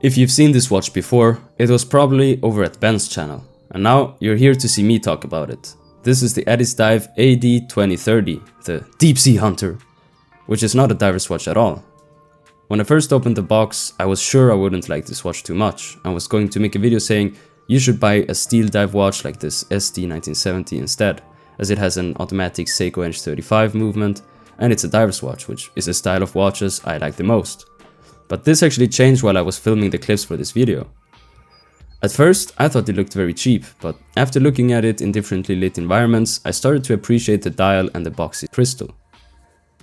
If you've seen this watch before, it was probably over at Ben's channel, and now you're here to see me talk about it. This is the Addiesdive AD2030, the Deep Sea Hunter, which is not a diver's watch at all. When I first opened the box, I was sure I wouldn't like this watch too much, and was going to make a video saying you should buy a steel dive watch like this SD1970 instead, as it has an automatic Seiko Edge 35 movement, and it's a diver's watch, which is a style of watches I like the most. But this actually changed while I was filming the clips for this video. At first, I thought it looked very cheap, but after looking at it in differently lit environments, I started to appreciate the dial and the boxy crystal.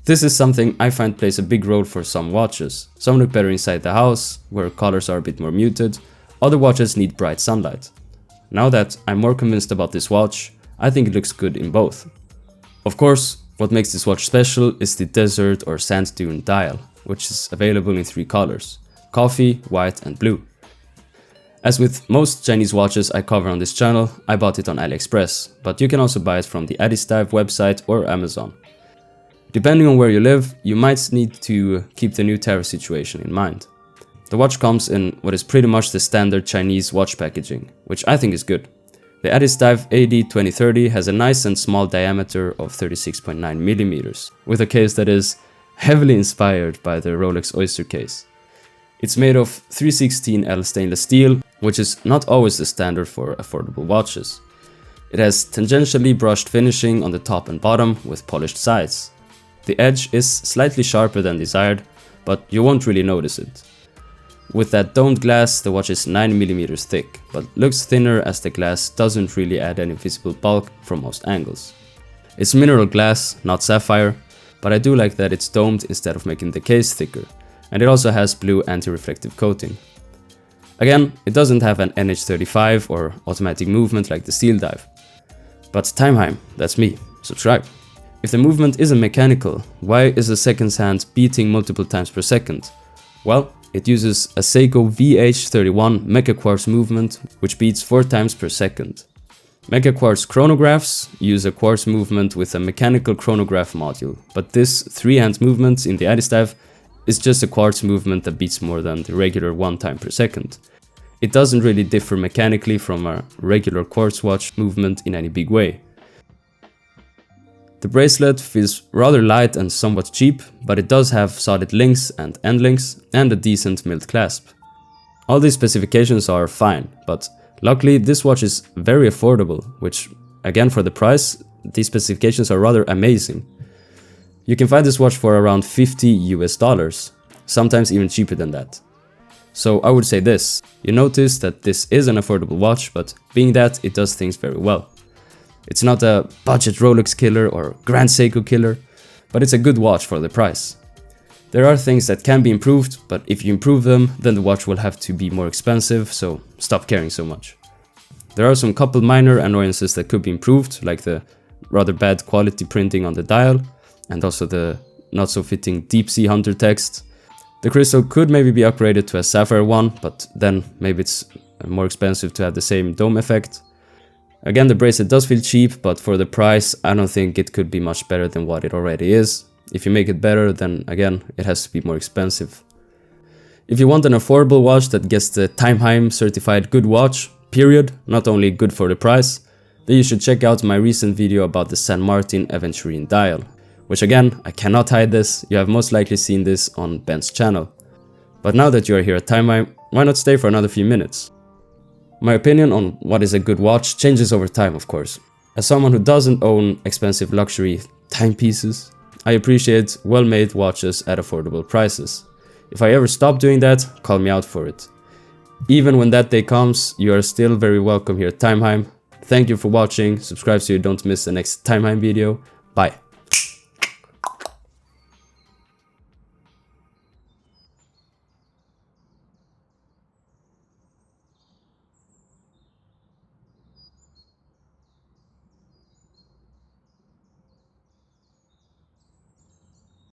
This is something I find plays a big role for some watches. Some look better inside the house, where colors are a bit more muted. Other watches need bright sunlight. Now that I'm more convinced about this watch, I think it looks good in both. Of course, what makes this watch special is the desert or sand dune dial, which is available in 3 colors: coffee, white and blue. As with most Chinese watches I cover on this channel, I bought it on AliExpress, but you can also buy it from the Addiesdive website or Amazon. Depending on where you live, you might need to keep the new tariff situation in mind. The watch comes in what is pretty much the standard Chinese watch packaging, which I think is good. The Addiesdive AD2030 has a nice and small diameter of 36.9mm, with a case that is heavily inspired by the Rolex Oyster case. It's made of 316L stainless steel, which is not always the standard for affordable watches. It has tangentially brushed finishing on the top and bottom with polished sides. The edge is slightly sharper than desired, but you won't really notice it. With that domed glass, the watch is 9mm thick, but looks thinner as the glass doesn't really add any visible bulk from most angles. It's mineral glass, not sapphire, but I do like that it's domed instead of making the case thicker, and it also has blue anti-reflective coating. Again, it doesn't have an NH35 or automatic movement like the steel dive. But Timeheim, that's me, subscribe. If the movement isn't mechanical, why is the seconds hand beating multiple times per second? Well, it uses a Seiko VH31 mecaquartz movement, which beats 4 times per second. Mecaquartz chronographs use a quartz movement with a mechanical chronograph module, but this 3-hand movement in the Addiesdive is just a quartz movement that beats more than the regular 1 time per second. It doesn't really differ mechanically from a regular quartz watch movement in any big way. The bracelet feels rather light and somewhat cheap, but it does have solid links and end links and a decent milled clasp. All these specifications are fine, but luckily this watch is very affordable, which again for the price, these specifications are rather amazing. You can find this watch for around $50 US, sometimes even cheaper than that. So I would say this: you notice that this is an affordable watch, but being that, it does things very well. It's not a budget Rolex killer or Grand Seiko killer, but it's a good watch for the price. There are things that can be improved, but if you improve them, then the watch will have to be more expensive, so stop caring so much. There are some couple minor annoyances that could be improved, like the rather bad quality printing on the dial, and also the not so fitting Deep Sea Hunter text. The crystal could maybe be upgraded to a sapphire one, but then maybe it's more expensive to have the same dome effect. Again, the bracelet does feel cheap, but for the price, I don't think it could be much better than what it already is. If you make it better, then again, it has to be more expensive. If you want an affordable watch that gets the Timeheim certified good watch, period, not only good for the price, then you should check out my recent video about the San Martin Aventurine dial. Which again, I cannot hide this, you have most likely seen this on Ben's channel. But now that you are here at Timeheim, why not stay for another few minutes? My opinion on what is a good watch changes over time, of course. As someone who doesn't own expensive luxury timepieces, I appreciate well-made watches at affordable prices. If I ever stop doing that, call me out for it. Even when that day comes, you are still very welcome here at Timeheim. Thank you for watching, subscribe so you don't miss the next Timeheim video. Bye.